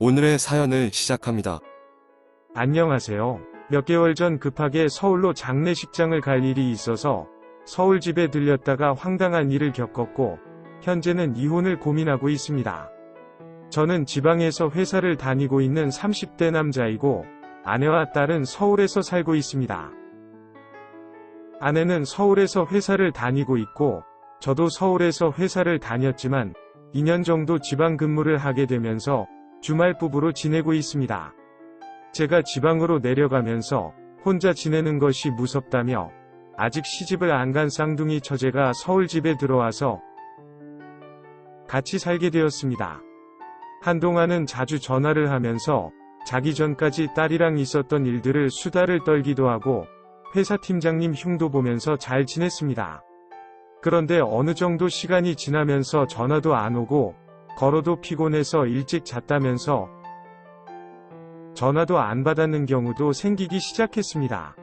오늘의 사연을 시작합니다. 안녕하세요. 몇 개월 전 급하게 서울로 장례식장을 갈 일이 있어서 서울 집에 들렸다가 황당한 일을 겪었고, 현재는 이혼을 고민하고 있습니다. 저는 지방에서 회사를 다니고 있는 30대 남자이고, 아내와 딸은 서울에서 살고 있습니다. 아내는 서울에서 회사를 다니고 있고, 저도 서울에서 회사를 다녔지만 2년 정도 지방 근무를 하게 되면서 주말 부부로 지내고 있습니다. 제가 지방으로 내려가면서 혼자 지내는 것이 무섭다며 아직 시집을 안 간 쌍둥이 처제가 서울 집에 들어와서 같이 살게 되었습니다. 한동안은 자주 전화를 하면서 자기 전까지 딸이랑 있었던 일들을 수다를 떨기도 하고 회사 팀장님 흉도 보면서 잘 지냈습니다. 그런데 어느 정도 시간이 지나면서 전화도 안 오고 걸어도 피곤해서 일찍 잤다면서 전화도 안 받았는 경우도 생기기 시작했습니다.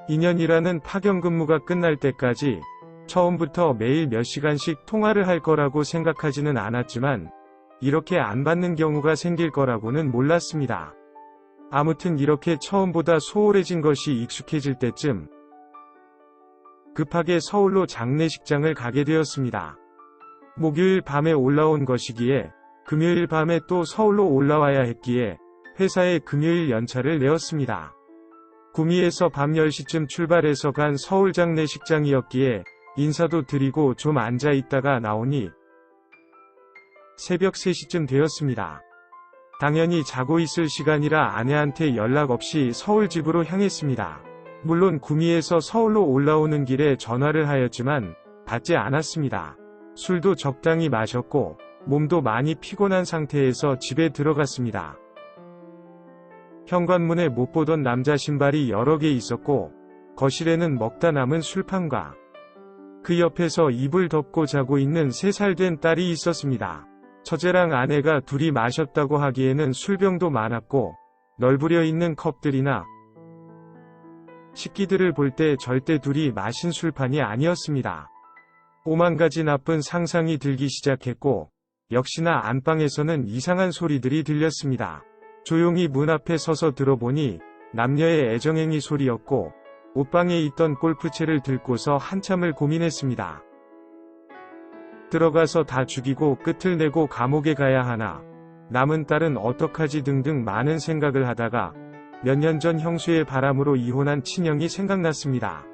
2년이라는 파견 근무가 끝날 때까지 처음부터 매일 몇 시간씩 통화를 할 거라고 생각하지는 않았지만 이렇게 안 받는 경우가 생길 거라고는 몰랐습니다. 아무튼 이렇게 처음보다 소홀해진 것이 익숙해질 때쯤 급하게 서울로 장례식장을 가게 되었습니다. 목요일 밤에 올라온 것이기에 금요일 밤에 또 서울로 올라와야 했기에 회사에 금요일 연차를 내었습니다. 구미에서 밤 10시쯤 출발해서 간 서울 장례식장이었기에 인사도 드리고 좀 앉아 있다가 나오니 새벽 3시쯤 되었습니다. 당연히 자고 있을 시간이라 아내한테 연락 없이 서울 집으로 향했습니다. 물론 구미에서 서울로 올라오는 길에 전화를 하였지만 받지 않았습니다. 술도 적당히 마셨고 몸도 많이 피곤한 상태에서 집에 들어갔습니다. 현관문에 못 보던 남자 신발이 여러 개 있었고 거실에는 먹다 남은 술판과 그 옆에서 이불 덮고 자고 있는 3살 된 딸이 있었습니다. 처제랑 아내가 둘이 마셨다고 하기에는 술병도 많았고 널브려 있는 컵들이나 식기들을 볼 때 절대 둘이 마신 술판이 아니었습니다. 오만 가지 나쁜 상상이 들기 시작했고 역시나 안방에서는 이상한 소리들이 들렸습니다. 조용히 문 앞에 서서 들어보니 남녀의 애정행위 소리였고 옷방에 있던 골프채를 들고서 한참을 고민했습니다. 들어가서 다 죽이고 끝을 내고 감옥에 가야 하나, 남은 딸은 어떡하지 등등 많은 생각을 하다가 몇 년 전 형수의 바람으로 이혼한 친형이 생각났습니다.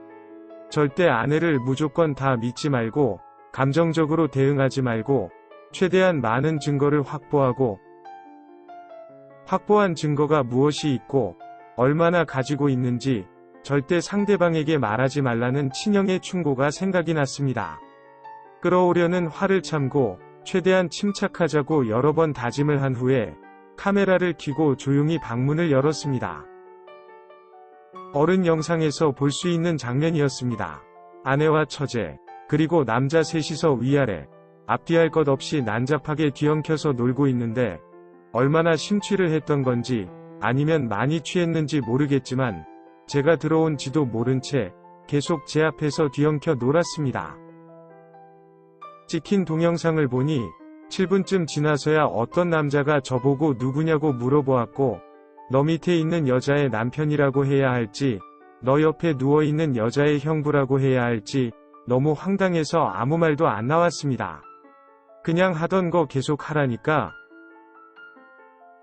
절대 아내를 무조건 다 믿지 말고 감정적으로 대응하지 말고 최대한 많은 증거를 확보하고 확보한 증거가 무엇이 있고 얼마나 가지고 있는지 절대 상대방에게 말하지 말라는 친형의 충고가 생각이 났습니다. 끌어오려는 화를 참고 최대한 침착하자고 여러 번 다짐을 한 후에 카메라를 켜고 조용히 방문을 열었습니다. 어른 영상에서 볼 수 있는 장면이었습니다. 아내와 처제, 그리고 남자 셋이서 위아래, 앞뒤할 것 없이 난잡하게 뒤엉켜서 놀고 있는데 얼마나 심취를 했던 건지 아니면 많이 취했는지 모르겠지만 제가 들어온지도 모른 채 계속 제 앞에서 뒤엉켜 놀았습니다. 찍힌 동영상을 보니 7분쯤 지나서야 어떤 남자가 저보고 누구냐고 물어보았고 너 밑에 있는 여자의 남편이라고 해야 할지 너 옆에 누워있는 여자의 형부라고 해야 할지 너무 황당해서 아무 말도 안 나왔습니다. 그냥 하던 거 계속 하라니까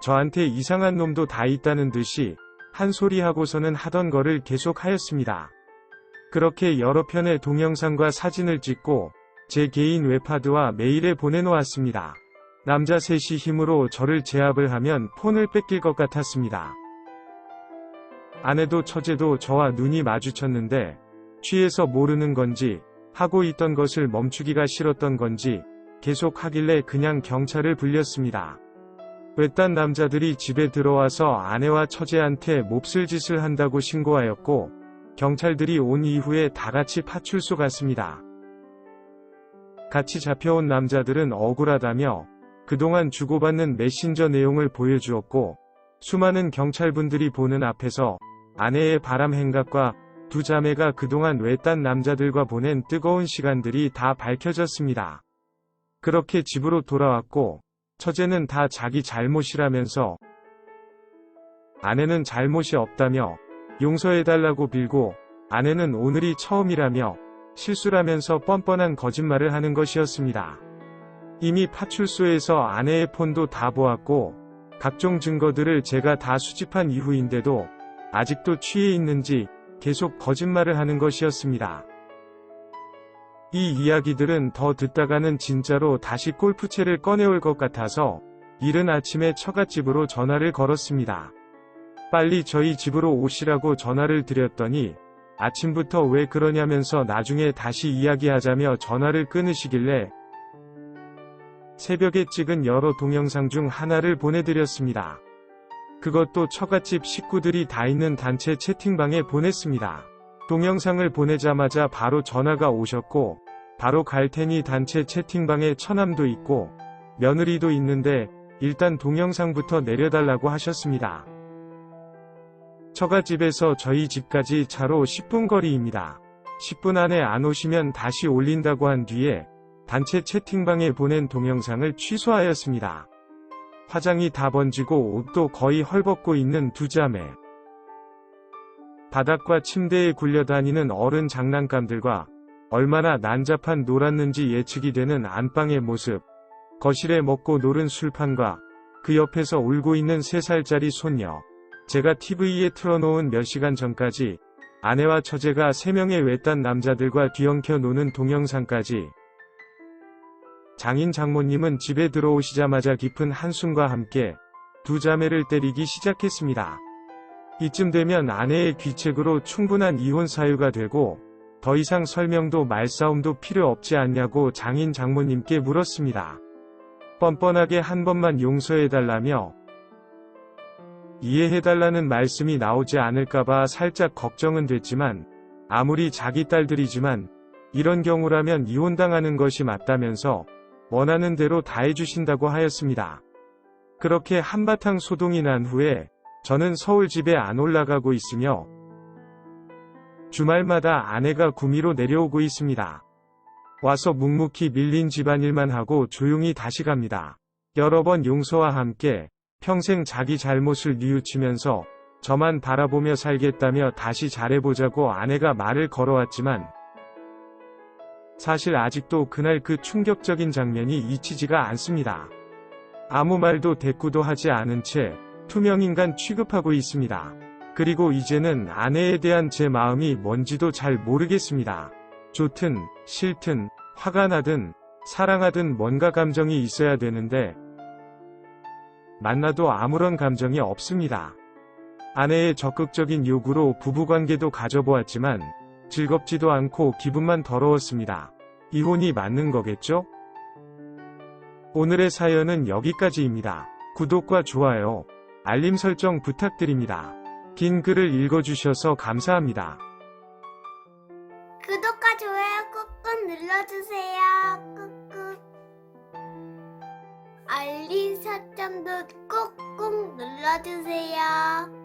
저한테 이상한 놈도 다 있다는 듯이 한 소리 하고서는 하던 거를 계속 하였습니다. 그렇게 여러 편의 동영상과 사진을 찍고 제 개인 웹하드와 메일에 보내놓았습니다. 남자 셋이 힘으로 저를 제압을 하면 폰을 뺏길 것 같았습니다. 아내도 처제도 저와 눈이 마주쳤는데 취해서 모르는 건지 하고 있던 것을 멈추기가 싫었던 건지 계속 하길래 그냥 경찰을 불렸습니다. 외딴 남자들이 집에 들어와서 아내와 처제한테 몹쓸 짓을 한다고 신고하였고 경찰들이 온 이후에 다같이 파출소 갔습니다. 같이 잡혀온 남자들은 억울하다며 그동안 주고받는 메신저 내용을 보여주었고 수많은 경찰분들이 보는 앞에서 아내의 바람 행각과 두 자매가 그동안 외딴 남자들과 보낸 뜨거운 시간들이 다 밝혀졌습니다. 그렇게 집으로 돌아왔고 처제는 다 자기 잘못이라면서 아내는 잘못이 없다며 용서해달라고 빌고 아내는 오늘이 처음이라며 실수라면서 뻔뻔한 거짓말을 하는 것이었습니다. 이미 파출소에서 아내의 폰도 다 보았고 각종 증거들을 제가 다 수집한 이후인데도 아직도 취해 있는지 계속 거짓말을 하는 것이었습니다. 이 이야기들은 더 듣다가는 진짜로 다시 골프채를 꺼내올 것 같아서 이른 아침에 처갓집으로 전화를 걸었습니다. 빨리 저희 집으로 오시라고 전화를 드렸더니 아침부터 왜 그러냐면서 나중에 다시 이야기하자며 전화를 끊으시길래 새벽에 찍은 여러 동영상 중 하나를 보내드렸습니다. 그것도 처갓집 식구들이 다 있는 단체 채팅방에 보냈습니다. 동영상을 보내자마자 바로 전화가 오셨고 바로 갈 테니 단체 채팅방에 처남도 있고 며느리도 있는데 일단 동영상부터 내려달라고 하셨습니다. 처갓집에서 저희 집까지 차로 10분 거리입니다. 10분 안에 안 오시면 다시 올린다고 한 뒤에 단체 채팅방에 보낸 동영상을 취소하였습니다. 화장이 다 번지고 옷도 거의 헐벗고 있는 두 자매. 바닥과 침대에 굴려다니는 어른 장난감들과 얼마나 난잡한 놀았는지 예측이 되는 안방의 모습, 거실에 먹고 노른 술판과 그 옆에서 울고 있는 3살짜리 손녀, 제가 TV에 틀어놓은 몇 시간 전까지 아내와 처제가 3명의 외딴 남자들과 뒤엉켜 노는 동영상까지. 장인 장모님은 집에 들어오시자마자 깊은 한숨과 함께 두 자매를 때리기 시작했습니다. 이쯤 되면 아내의 귀책으로 충분한 이혼 사유가 되고 더 이상 설명도 말싸움도 필요 없지 않냐고 장인 장모님께 물었습니다. 뻔뻔하게 한 번만 용서해달라며 이해해달라는 말씀이 나오지 않을까봐 살짝 걱정은 됐지만 아무리 자기 딸들이지만 이런 경우라면 이혼당하는 것이 맞다면서 원하는 대로 다 해주신다고 하였습니다. 그렇게 한바탕 소동이 난 후에 저는 서울 집에 안 올라가고 있으며 주말마다 아내가 구미로 내려오고 있습니다. 와서 묵묵히 밀린 집안일만 하고 조용히 다시 갑니다. 여러 번 용서와 함께 평생 자기 잘못을 뉘우치면서 저만 바라보며 살겠다며 다시 잘해보자고 아내가 말을 걸어왔지만 사실 아직도 그날 그 충격적인 장면이 잊히지가 않습니다. 아무 말도 대꾸도 하지 않은 채 투명인간 취급하고 있습니다. 그리고 이제는 아내에 대한 제 마음이 뭔지도 잘 모르겠습니다. 좋든 싫든 화가 나든 사랑하든 뭔가 감정이 있어야 되는데 만나도 아무런 감정이 없습니다. 아내의 적극적인 요구로 부부관계도 가져보았지만 즐겁지도 않고 기분만 더러웠습니다. 이혼이 맞는 거겠죠? 오늘의 사연은 여기까지입니다. 구독과 좋아요, 알림 설정 부탁드립니다. 긴 글을 읽어주셔서 감사합니다. 구독과 좋아요 꾹꾹 눌러주세요. 꾹꾹. 알림 설정도 꾹꾹 눌러주세요.